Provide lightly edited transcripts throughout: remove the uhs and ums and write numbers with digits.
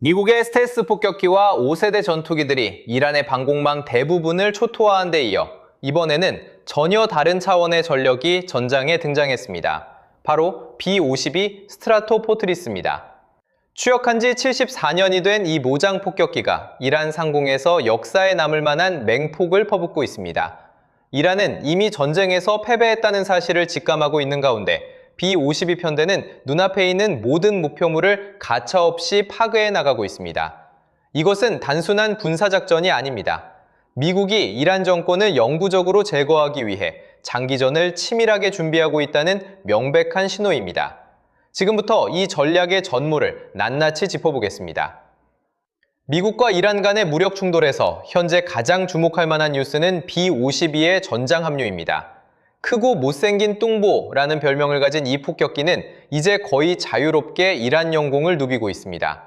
미국의 스텔스 폭격기와 5세대 전투기들이 이란의 방공망 대부분을 초토화한 데 이어 이번에는 전혀 다른 차원의 전력이 전장에 등장했습니다. 바로 B-52 스트라토포트리스입니다. 추역한 지 74년이 된 이 모장 폭격기가 이란 상공에서 역사에 남을 만한 맹폭을 퍼붓고 있습니다. 이란은 이미 전쟁에서 패배했다는 사실을 직감하고 있는 가운데 B-52 편대는 눈앞에 있는 모든 목표물을 가차없이 파괴해 나가고 있습니다. 이것은 단순한 군사작전이 아닙니다. 미국이 이란 정권을 영구적으로 제거하기 위해 장기전을 치밀하게 준비하고 있다는 명백한 신호입니다. 지금부터 이 전략의 전모를 낱낱이 짚어보겠습니다. 미국과 이란 간의 무력 충돌에서 현재 가장 주목할 만한 뉴스는 B-52의 전장 합류입니다. 크고 못생긴 뚱보라는 별명을 가진 이 폭격기는 이제 거의 자유롭게 이란 영공을 누비고 있습니다.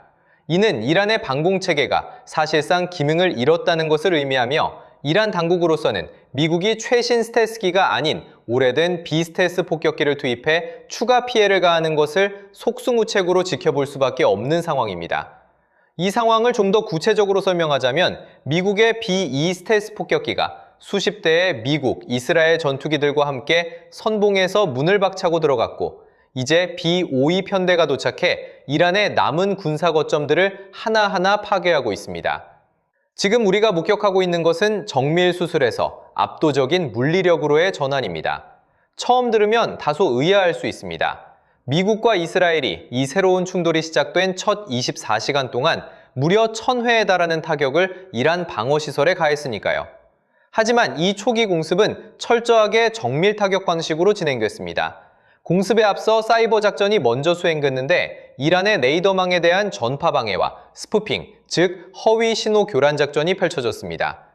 이는 이란의 방공체계가 사실상 기능을 잃었다는 것을 의미하며 이란 당국으로서는 미국이 최신 스텔스기가 아닌 오래된 비스텔스 폭격기를 투입해 추가 피해를 가하는 것을 속수무책으로 지켜볼 수밖에 없는 상황입니다. 이 상황을 좀 더 구체적으로 설명하자면 미국의 B-2 스텔스 폭격기가 수십 대의 미국, 이스라엘 전투기들과 함께 선봉에서 문을 박차고 들어갔고 이제 B-52 편대가 도착해 이란의 남은 군사 거점들을 하나하나 파괴하고 있습니다. 지금 우리가 목격하고 있는 것은 정밀 수술에서 압도적인 물리력으로의 전환입니다. 처음 들으면 다소 의아할 수 있습니다. 미국과 이스라엘이 이 새로운 충돌이 시작된 첫 24시간 동안 무려 1000회에 달하는 타격을 이란 방어시설에 가했으니까요. 하지만 이 초기 공습은 철저하게 정밀 타격 방식으로 진행됐습니다. 공습에 앞서 사이버 작전이 먼저 수행됐는데 이란의 레이더망에 대한 전파 방해와 스푸핑, 즉 허위 신호 교란 작전이 펼쳐졌습니다.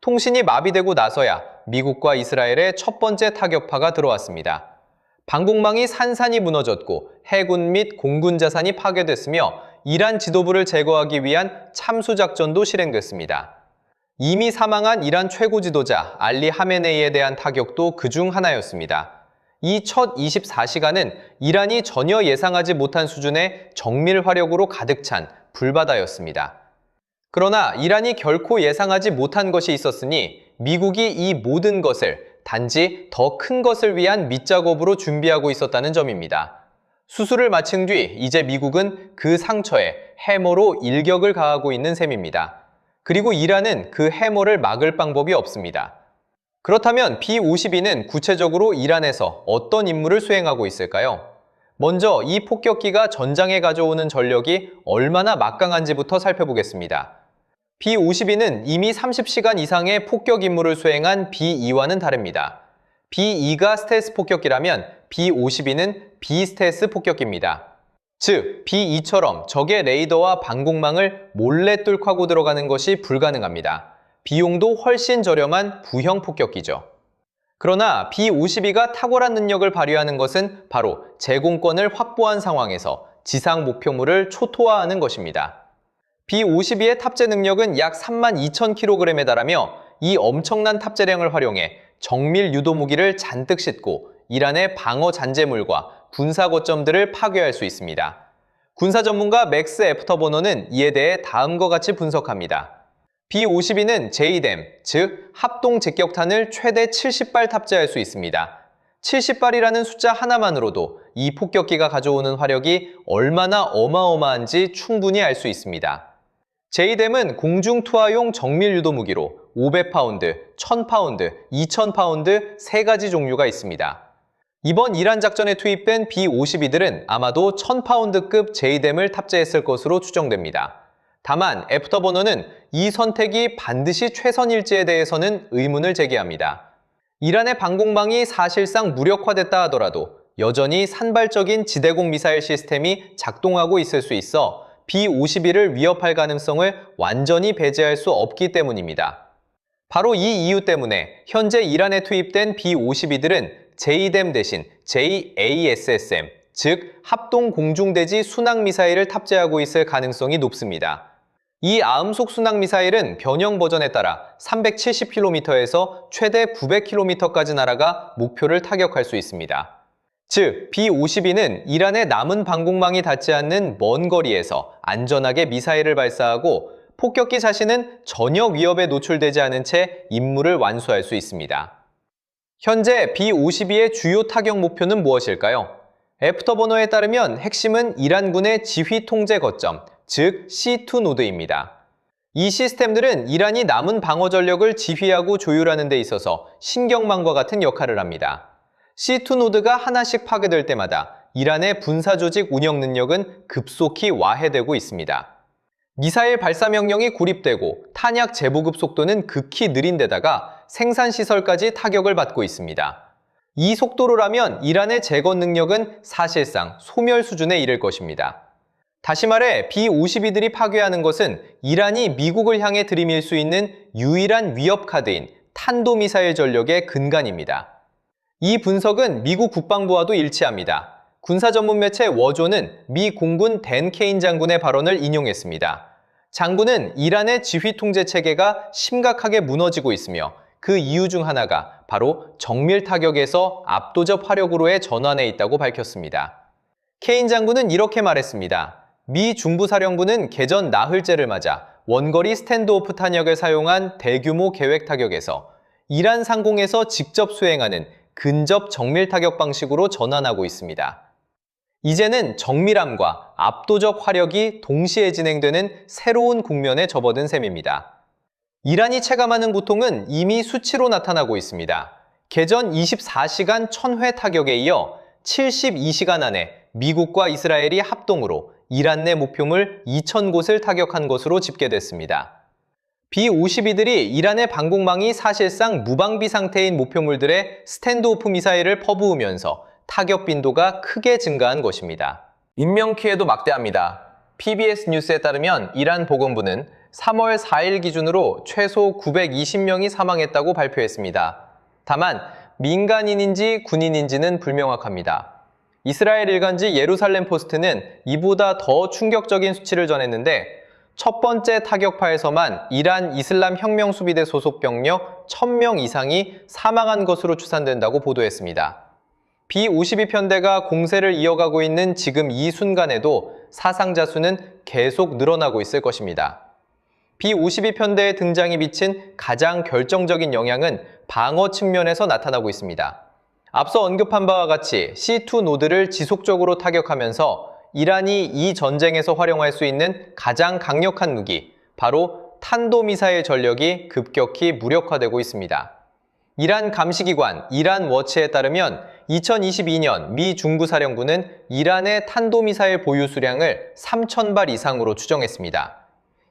통신이 마비되고 나서야 미국과 이스라엘의 첫 번째 타격파가 들어왔습니다. 방공망이 산산이 무너졌고 해군 및 공군 자산이 파괴됐으며 이란 지도부를 제거하기 위한 참수 작전도 실행됐습니다. 이미 사망한 이란 최고 지도자 알리 하메네이에 대한 타격도 그중 하나였습니다. 이 첫 24시간은 이란이 전혀 예상하지 못한 수준의 정밀 화력으로 가득 찬 불바다였습니다. 그러나 이란이 결코 예상하지 못한 것이 있었으니 미국이 이 모든 것을 단지 더 큰 것을 위한 밑작업으로 준비하고 있었다는 점입니다. 수술을 마친 뒤 이제 미국은 그 상처에 해머로 일격을 가하고 있는 셈입니다. 그리고 이란은 그 해머를 막을 방법이 없습니다. 그렇다면 B-52는 구체적으로 이란에서 어떤 임무를 수행하고 있을까요? 먼저 이 폭격기가 전장에 가져오는 전력이 얼마나 막강한지부터 살펴보겠습니다. B-52는 이미 30시간 이상의 폭격 임무를 수행한 B-2와는 다릅니다. B-2가 스텔스 폭격기라면 B-52는 비스텔스 폭격기입니다. 즉, B-2처럼 적의 레이더와 방공망을 몰래 뚫고 들어가는 것이 불가능합니다. 비용도 훨씬 저렴한 구형 폭격기죠. 그러나 B-52가 탁월한 능력을 발휘하는 것은 바로 제공권을 확보한 상황에서 지상 목표물을 초토화하는 것입니다. B-52의 탑재 능력은 약 32,000kg에 달하며 이 엄청난 탑재량을 활용해 정밀 유도 무기를 잔뜩 싣고 이란의 방어 잔재물과 군사 거점들을 파괴할 수 있습니다. 군사 전문가 맥스 애프터버너는 이에 대해 다음과 같이 분석합니다. B-52는 JDAM, 즉 합동 직격탄을 최대 70발 탑재할 수 있습니다. 70발이라는 숫자 하나만으로도 이 폭격기가 가져오는 화력이 얼마나 어마어마한지 충분히 알 수 있습니다. JDAM은 공중 투하용 정밀 유도 무기로 500파운드, 1000파운드, 2000파운드 세 가지 종류가 있습니다. 이번 이란 작전에 투입된 B-52들은 아마도 1000파운드급 JDAM을 탑재했을 것으로 추정됩니다. 다만 애프터버너는 이 선택이 반드시 최선일지에 대해서는 의문을 제기합니다. 이란의 방공망이 사실상 무력화됐다 하더라도 여전히 산발적인 지대공 미사일 시스템이 작동하고 있을 수 있어 B-52를 위협할 가능성을 완전히 배제할 수 없기 때문입니다. 바로 이 이유 때문에 현재 이란에 투입된 B-52들은 JDAM 대신 JASSM, 즉 합동 공중대지 순항미사일을 탑재하고 있을 가능성이 높습니다. 이 아음속 순항미사일은 변형 버전에 따라 370km에서 최대 900km까지 날아가 목표를 타격할 수 있습니다. 즉, B-52는 이란의 남은 방공망이 닿지 않는 먼 거리에서 안전하게 미사일을 발사하고 폭격기 자신은 전혀 위협에 노출되지 않은 채 임무를 완수할 수 있습니다. 현재 B-52의 주요 타격 목표는 무엇일까요? 애프터버너에 따르면 핵심은 이란군의 지휘 통제 거점, 즉 C2 노드입니다. 이 시스템들은 이란이 남은 방어 전력을 지휘하고 조율하는 데 있어서 신경망과 같은 역할을 합니다. C2 노드가 하나씩 파괴될 때마다 이란의 군사 조직 운영 능력은 급속히 와해되고 있습니다. 미사일 발사 명령이 고립되고 탄약 재보급 속도는 극히 느린 데다가 생산시설까지 타격을 받고 있습니다. 이 속도로라면 이란의 재건 능력은 사실상 소멸 수준에 이를 것입니다. 다시 말해 B-52들이 파괴하는 것은 이란이 미국을 향해 들이밀 수 있는 유일한 위협 카드인 탄도미사일 전력의 근간입니다. 이 분석은 미국 국방부와도 일치합니다. 군사 전문 매체 워조는 미 공군 댄 케인 장군의 발언을 인용했습니다. 장군은 이란의 지휘 통제 체계가 심각하게 무너지고 있으며 그 이유 중 하나가 바로 정밀 타격에서 압도적 화력으로의 전환에 있다고 밝혔습니다. 케인 장군은 이렇게 말했습니다. 미 중부사령부는 개전 나흘째를 맞아 원거리 스탠드오프 탄약을 사용한 대규모 계획 타격에서 이란 상공에서 직접 수행하는 근접 정밀 타격 방식으로 전환하고 있습니다. 이제는 정밀함과 압도적 화력이 동시에 진행되는 새로운 국면에 접어든 셈입니다. 이란이 체감하는 고통은 이미 수치로 나타나고 있습니다. 개전 24시간 1000회 타격에 이어 72시간 안에 미국과 이스라엘이 합동으로 이란 내 목표물 2000곳을 타격한 것으로 집계됐습니다. B-52들이 이란의 방공망이 사실상 무방비 상태인 목표물들의 스탠드오프 미사일을 퍼부으면서 타격 빈도가 크게 증가한 것입니다. 인명피해도 막대합니다. PBS 뉴스에 따르면 이란 보건부는 3월 4일 기준으로 최소 920명이 사망했다고 발표했습니다. 다만 민간인인지 군인인지는 불명확합니다. 이스라엘 일간지 예루살렘 포스트는 이보다 더 충격적인 수치를 전했는데 첫 번째 타격파에서만 이란 이슬람 혁명 수비대 소속 병력 1000명 이상이 사망한 것으로 추산된다고 보도했습니다. B-52 편대가 공세를 이어가고 있는 지금 이 순간에도 사상자 수는 계속 늘어나고 있을 것입니다. B-52 편대의 등장이 미친 가장 결정적인 영향은 방어 측면에서 나타나고 있습니다. 앞서 언급한 바와 같이 C2 노드를 지속적으로 타격하면서 이란이 이 전쟁에서 활용할 수 있는 가장 강력한 무기, 바로 탄도미사일 전력이 급격히 무력화되고 있습니다. 이란 감시기관 이란 워치에 따르면 2022년 미 중부사령부는 이란의 탄도미사일 보유 수량을 3000발 이상으로 추정했습니다.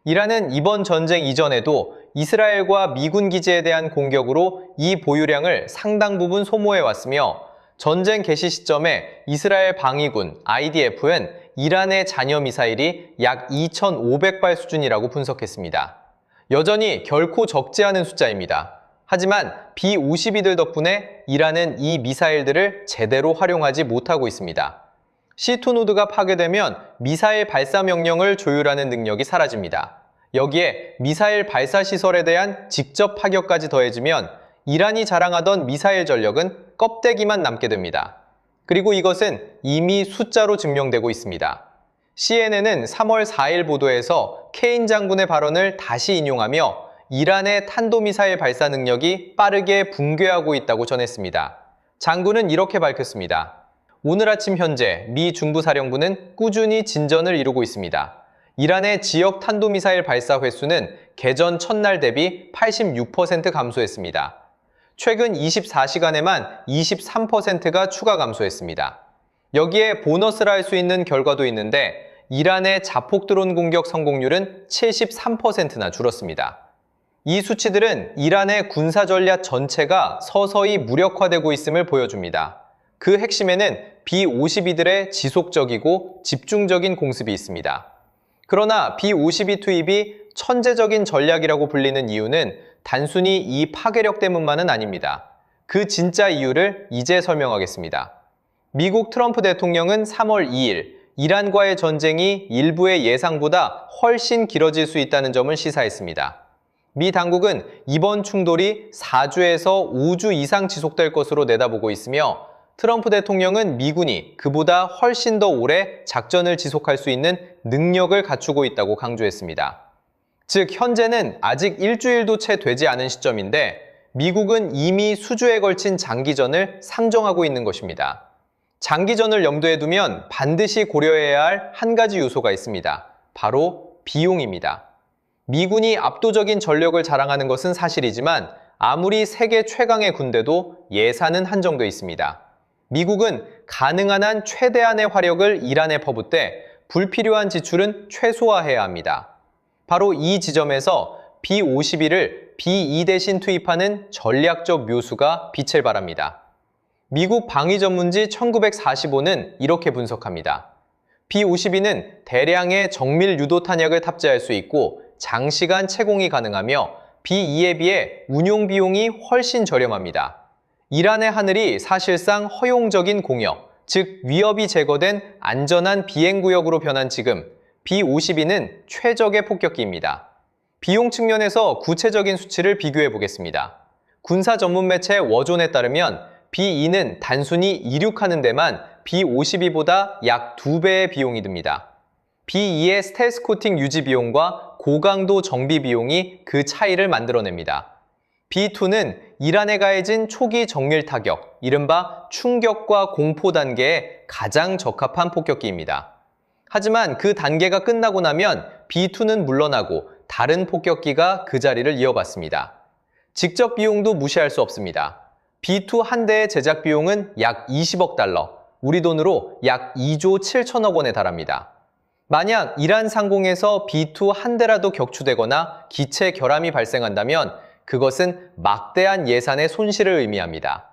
이란은 이번 전쟁 이전에도 이스라엘과 미군 기지에 대한 공격으로 이 보유량을 상당 부분 소모해왔으며 전쟁 개시 시점에 이스라엘 방위군 IDF는 이란의 잔여 미사일이 약 2500발 수준이라고 분석했습니다. 여전히 결코 적지 않은 숫자입니다. 하지만 B-52들 덕분에 이란은 이 미사일들을 제대로 활용하지 못하고 있습니다. C2 노드가 파괴되면 미사일 발사 명령을 조율하는 능력이 사라집니다. 여기에 미사일 발사 시설에 대한 직접 타격까지 더해지면 이란이 자랑하던 미사일 전력은 껍데기만 남게 됩니다. 그리고 이것은 이미 숫자로 증명되고 있습니다. CNN은 3월 4일 보도에서 케인 장군의 발언을 다시 인용하며 이란의 탄도미사일 발사 능력이 빠르게 붕괴하고 있다고 전했습니다. 장군은 이렇게 밝혔습니다. 오늘 아침 현재 미 중부사령부는 꾸준히 진전을 이루고 있습니다. 이란의 지역 탄도미사일 발사 횟수는 개전 첫날 대비 86% 감소했습니다. 최근 24시간에만 23%가 추가 감소했습니다. 여기에 보너스라 할 수 있는 결과도 있는데 이란의 자폭 드론 공격 성공률은 73%나 줄었습니다. 이 수치들은 이란의 군사 전략 전체가 서서히 무력화되고 있음을 보여줍니다. 그 핵심에는 B-52들의 지속적이고 집중적인 공습이 있습니다. 그러나 B-52 투입이 천재적인 전략이라고 불리는 이유는 단순히 이 파괴력 때문만은 아닙니다. 그 진짜 이유를 이제 설명하겠습니다. 미국 트럼프 대통령은 3월 2일 이란과의 전쟁이 일부의 예상보다 훨씬 길어질 수 있다는 점을 시사했습니다. 미 당국은 이번 충돌이 4주에서 5주 이상 지속될 것으로 내다보고 있으며 트럼프 대통령은 미군이 그보다 훨씬 더 오래 작전을 지속할 수 있는 능력을 갖추고 있다고 강조했습니다. 즉, 현재는 아직 일주일도 채 되지 않은 시점인데 미국은 이미 수주에 걸친 장기전을 상정하고 있는 것입니다. 장기전을 염두에 두면 반드시 고려해야 할 한 가지 요소가 있습니다. 바로 비용입니다. 미군이 압도적인 전력을 자랑하는 것은 사실이지만 아무리 세계 최강의 군대도 예산은 한정돼 있습니다. 미국은 가능한 한 최대한의 화력을 이란에 퍼붓되 불필요한 지출은 최소화해야 합니다. 바로 이 지점에서 B-52를 B-2 대신 투입하는 전략적 묘수가 빛을 발합니다. 미국 방위 전문지 1945는 이렇게 분석합니다. B-52는 대량의 정밀 유도 탄약을 탑재할 수 있고 장시간 채공이 가능하며 B-2에 비해 운용 비용이 훨씬 저렴합니다. 이란의 하늘이 사실상 허용적인 공여, 즉 위협이 제거된 안전한 비행구역으로 변한 지금 B-52는 최적의 폭격기입니다. 비용 측면에서 구체적인 수치를 비교해 보겠습니다. 군사 전문 매체 워존에 따르면 B-2는 단순히 이륙하는 데만 B-52보다 약 2배의 비용이 듭니다. B-2의 스텔스 코팅 유지 비용과 고강도 정비 비용이 그 차이를 만들어냅니다. B-2는 이란에 가해진 초기 정밀 타격, 이른바 충격과 공포 단계에 가장 적합한 폭격기입니다. 하지만 그 단계가 끝나고 나면 B-2는 물러나고 다른 폭격기가 그 자리를 이어받습니다. 직접 비용도 무시할 수 없습니다. B-2 한 대의 제작 비용은 약 20억 달러, 우리 돈으로 약 2조 7천억 원에 달합니다. 만약 이란 상공에서 B-2 한 대라도 격추되거나 기체 결함이 발생한다면 그것은 막대한 예산의 손실을 의미합니다.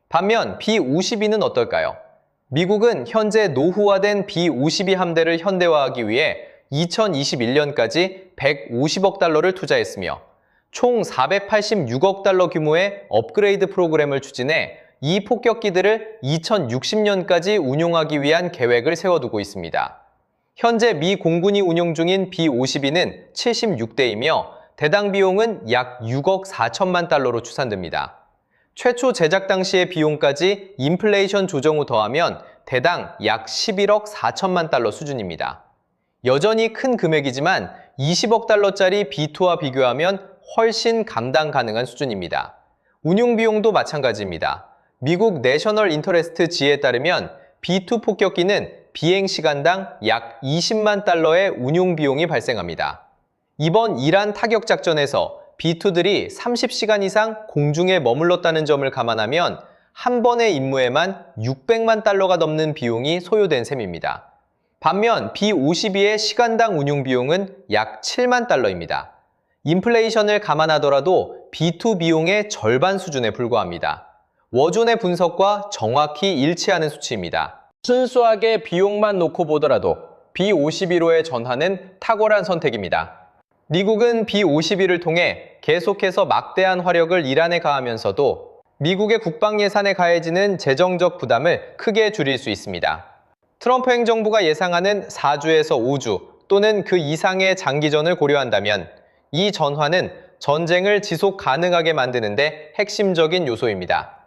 반면 B-52는 어떨까요? 미국은 현재 노후화된 B-52 함대를 현대화하기 위해 2021년까지 150억 달러를 투자했으며 총 486억 달러 규모의 업그레이드 프로그램을 추진해 이 폭격기들을 2060년까지 운용하기 위한 계획을 세워두고 있습니다. 현재 미 공군이 운용 중인 B-52는 76대이며 대당 비용은 약 6억 4천만 달러로 추산됩니다. 최초 제작 당시의 비용까지 인플레이션 조정 후 더하면 대당 약 11억 4천만 달러 수준입니다. 여전히 큰 금액이지만 20억 달러짜리 B-2와 비교하면 훨씬 감당 가능한 수준입니다. 운용 비용도 마찬가지입니다. 미국 내셔널 인터레스트 지에 따르면 B-2 폭격기는 비행 시간당 약 20만 달러의 운용 비용이 발생합니다. 이번 이란 타격 작전에서 B-2들이 30시간 이상 공중에 머물렀다는 점을 감안하면 한 번의 임무에만 600만 달러가 넘는 비용이 소요된 셈입니다. 반면 B-52의 시간당 운용 비용은 약 7만 달러입니다. 인플레이션을 감안하더라도 B-2 비용의 절반 수준에 불과합니다. 워존의 분석과 정확히 일치하는 수치입니다. 순수하게 비용만 놓고 보더라도 B-52로의 전환은 탁월한 선택입니다. 미국은 B-52를 통해 계속해서 막대한 화력을 이란에 가하면서도 미국의 국방 예산에 가해지는 재정적 부담을 크게 줄일 수 있습니다. 트럼프 행정부가 예상하는 4주에서 5주 또는 그 이상의 장기전을 고려한다면 이 전환은 전쟁을 지속 가능하게 만드는 데 핵심적인 요소입니다.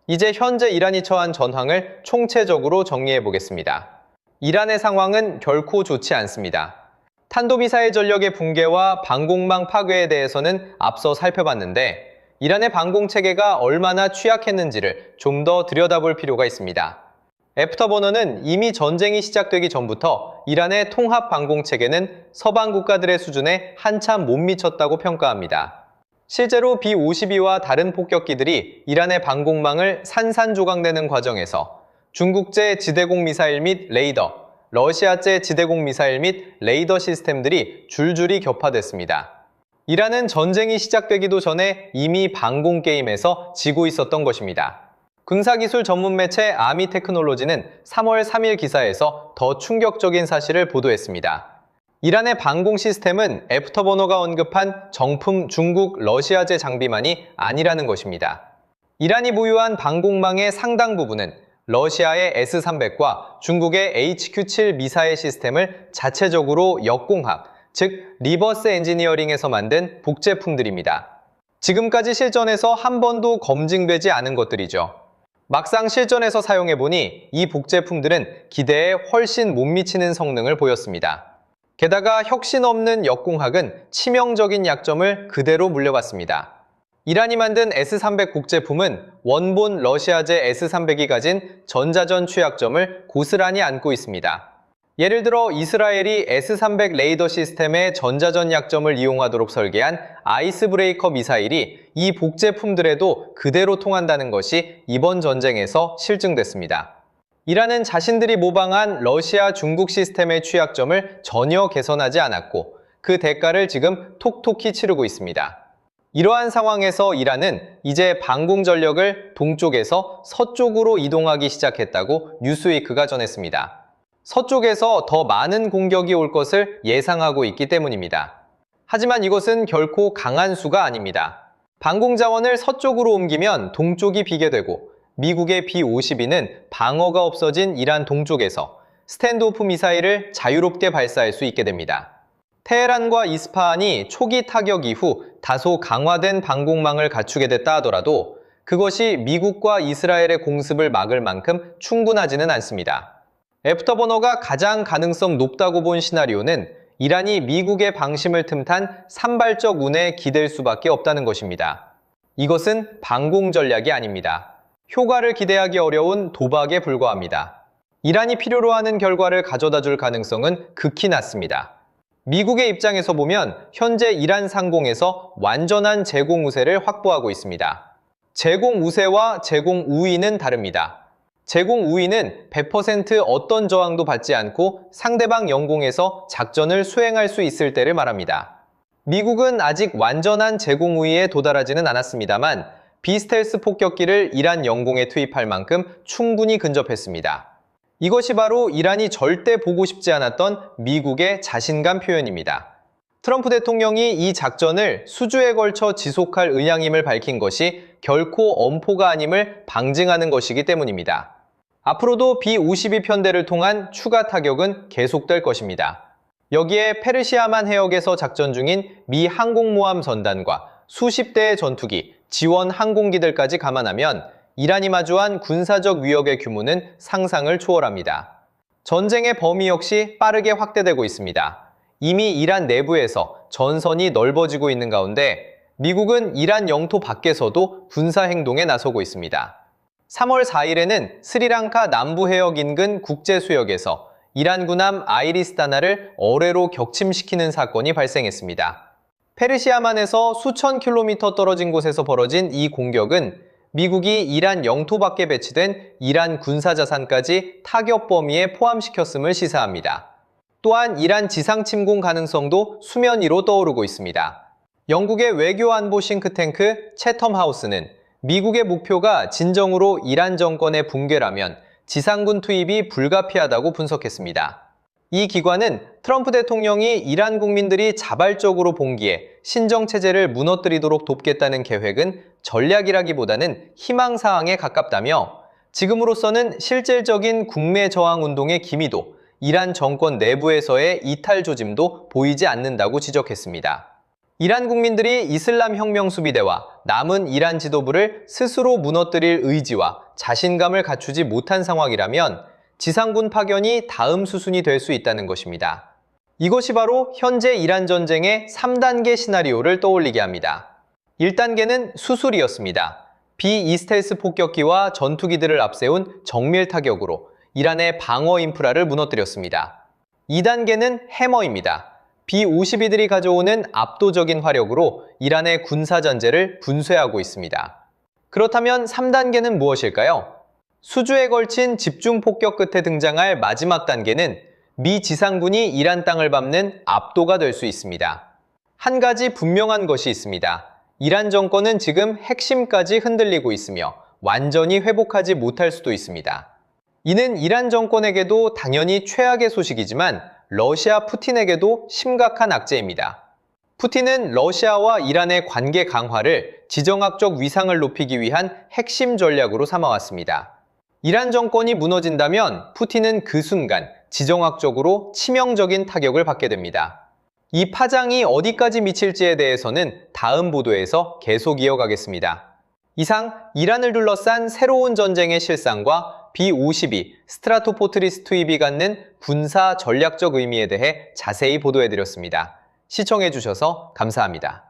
이제 현재 이란이 처한 전황을 총체적으로 정리해 보겠습니다. 이란의 상황은 결코 좋지 않습니다. 탄도미사일 전력의 붕괴와 방공망 파괴에 대해서는 앞서 살펴봤는데 이란의 방공체계가 얼마나 취약했는지를 좀 더 들여다볼 필요가 있습니다. 애프터버너는 이미 전쟁이 시작되기 전부터 이란의 통합 방공체계는 서방 국가들의 수준에 한참 못 미쳤다고 평가합니다. 실제로 B-52와 다른 폭격기들이 이란의 방공망을 산산조각내는 과정에서 중국제 지대공 미사일 및 레이더, 러시아제 지대공 미사일 및 레이더 시스템들이 줄줄이 격파됐습니다. 이란은 전쟁이 시작되기도 전에 이미 방공 게임에서 지고 있었던 것입니다. 군사기술 전문 매체 아미테크놀로지는 3월 3일 기사에서 더 충격적인 사실을 보도했습니다. 이란의 방공 시스템은 애프터버너가 언급한 정품 중국 러시아제 장비만이 아니라는 것입니다. 이란이 보유한 방공망의 상당 부분은 러시아의 S-300과 중국의 HQ-7 미사일 시스템을 자체적으로 역공학, 즉 리버스 엔지니어링에서 만든 복제품들입니다. 지금까지 실전에서 한 번도 검증되지 않은 것들이죠. 막상 실전에서 사용해보니 이 복제품들은 기대에 훨씬 못 미치는 성능을 보였습니다. 게다가 혁신 없는 역공학은 치명적인 약점을 그대로 물려받습니다. 이란이 만든 S300 복제품은 원본 러시아제 S300이 가진 전자전 취약점을 고스란히 안고 있습니다. 예를 들어 이스라엘이 S300 레이더 시스템의 전자전 약점을 이용하도록 설계한 아이스브레이커 미사일이 이 복제품들에도 그대로 통한다는 것이 이번 전쟁에서 실증됐습니다. 이란은 자신들이 모방한 러시아 중국 시스템의 취약점을 전혀 개선하지 않았고 그 대가를 지금 톡톡히 치르고 있습니다. 이러한 상황에서 이란은 이제 방공 전력을 동쪽에서 서쪽으로 이동하기 시작했다고 뉴스위크가 전했습니다. 서쪽에서 더 많은 공격이 올 것을 예상하고 있기 때문입니다. 하지만 이것은 결코 강한 수가 아닙니다. 방공 자원을 서쪽으로 옮기면 동쪽이 비게 되고 미국의 B-52는 방어가 없어진 이란 동쪽에서 스탠드오프 미사일을 자유롭게 발사할 수 있게 됩니다. 테헤란과 이스파한이 초기 타격 이후 다소 강화된 방공망을 갖추게 됐다 하더라도 그것이 미국과 이스라엘의 공습을 막을 만큼 충분하지는 않습니다. 애프터버너가 가장 가능성 높다고 본 시나리오는 이란이 미국의 방심을 틈탄 산발적 운에 기댈 수밖에 없다는 것입니다. 이것은 방공 전략이 아닙니다. 효과를 기대하기 어려운 도박에 불과합니다. 이란이 필요로 하는 결과를 가져다 줄 가능성은 극히 낮습니다. 미국의 입장에서 보면 현재 이란 상공에서 완전한 제공 우세를 확보하고 있습니다. 제공 우세와 제공 우위는 다릅니다. 제공 우위는 100% 어떤 저항도 받지 않고 상대방 영공에서 작전을 수행할 수 있을 때를 말합니다. 미국은 아직 완전한 제공 우위에 도달하지는 않았습니다만 비스텔스 폭격기를 이란 영공에 투입할 만큼 충분히 근접했습니다. 이것이 바로 이란이 절대 보고 싶지 않았던 미국의 자신감 표현입니다. 트럼프 대통령이 이 작전을 수주에 걸쳐 지속할 의향임을 밝힌 것이 결코 엄포가 아님을 방증하는 것이기 때문입니다. 앞으로도 B-52 편대를 통한 추가 타격은 계속될 것입니다. 여기에 페르시아만 해역에서 작전 중인 미 항공모함 전단과 수십 대의 전투기, 지원 항공기들까지 감안하면 이란이 마주한 군사적 위협의 규모는 상상을 초월합니다. 전쟁의 범위 역시 빠르게 확대되고 있습니다. 이미 이란 내부에서 전선이 넓어지고 있는 가운데 미국은 이란 영토 밖에서도 군사 행동에 나서고 있습니다. 3월 4일에는 스리랑카 남부 해역 인근 국제수역에서 이란 군함 아이리스다나를 어뢰로 격침시키는 사건이 발생했습니다. 페르시아만에서 수천 킬로미터 떨어진 곳에서 벌어진 이 공격은 미국이 이란 영토 밖에 배치된 이란 군사자산까지 타격 범위에 포함시켰음을 시사합니다. 또한 이란 지상 침공 가능성도 수면 위로 떠오르고 있습니다. 영국의 외교안보 싱크탱크 채텀 하우스는 미국의 목표가 진정으로 이란 정권의 붕괴라면 지상군 투입이 불가피하다고 분석했습니다. 이 기관은 트럼프 대통령이 이란 국민들이 자발적으로 봉기해 신정체제를 무너뜨리도록 돕겠다는 계획은 전략이라기보다는 희망사항에 가깝다며 지금으로서는 실질적인 국내 저항 운동의 기미도 이란 정권 내부에서의 이탈 조짐도 보이지 않는다고 지적했습니다. 이란 국민들이 이슬람 혁명 수비대와 남은 이란 지도부를 스스로 무너뜨릴 의지와 자신감을 갖추지 못한 상황이라면 지상군 파견이 다음 수순이 될 수 있다는 것입니다. 이것이 바로 현재 이란 전쟁의 3단계 시나리오를 떠올리게 합니다. 1단계는 수술이었습니다. B-2스텔스 폭격기와 전투기들을 앞세운 정밀 타격으로 이란의 방어 인프라를 무너뜨렸습니다. 2단계는 해머입니다. B-52들이 가져오는 압도적인 화력으로 이란의 군사전제를 분쇄하고 있습니다. 그렇다면 3단계는 무엇일까요? 수주에 걸친 집중 폭격 끝에 등장할 마지막 단계는 미 지상군이 이란 땅을 밟는 압도가 될 수 있습니다. 한 가지 분명한 것이 있습니다. 이란 정권은 지금 핵심까지 흔들리고 있으며 완전히 회복하지 못할 수도 있습니다. 이는 이란 정권에게도 당연히 최악의 소식이지만 러시아 푸틴에게도 심각한 악재입니다. 푸틴은 러시아와 이란의 관계 강화를 지정학적 위상을 높이기 위한 핵심 전략으로 삼아왔습니다. 이란 정권이 무너진다면 푸틴은 그 순간 지정학적으로 치명적인 타격을 받게 됩니다. 이 파장이 어디까지 미칠지에 대해서는 다음 보도에서 계속 이어가겠습니다. 이상 이란을 둘러싼 새로운 전쟁의 실상과 B-52 스트라토포트리스 투입이 갖는 군사 전략적 의미에 대해 자세히 보도해드렸습니다. 시청해주셔서 감사합니다.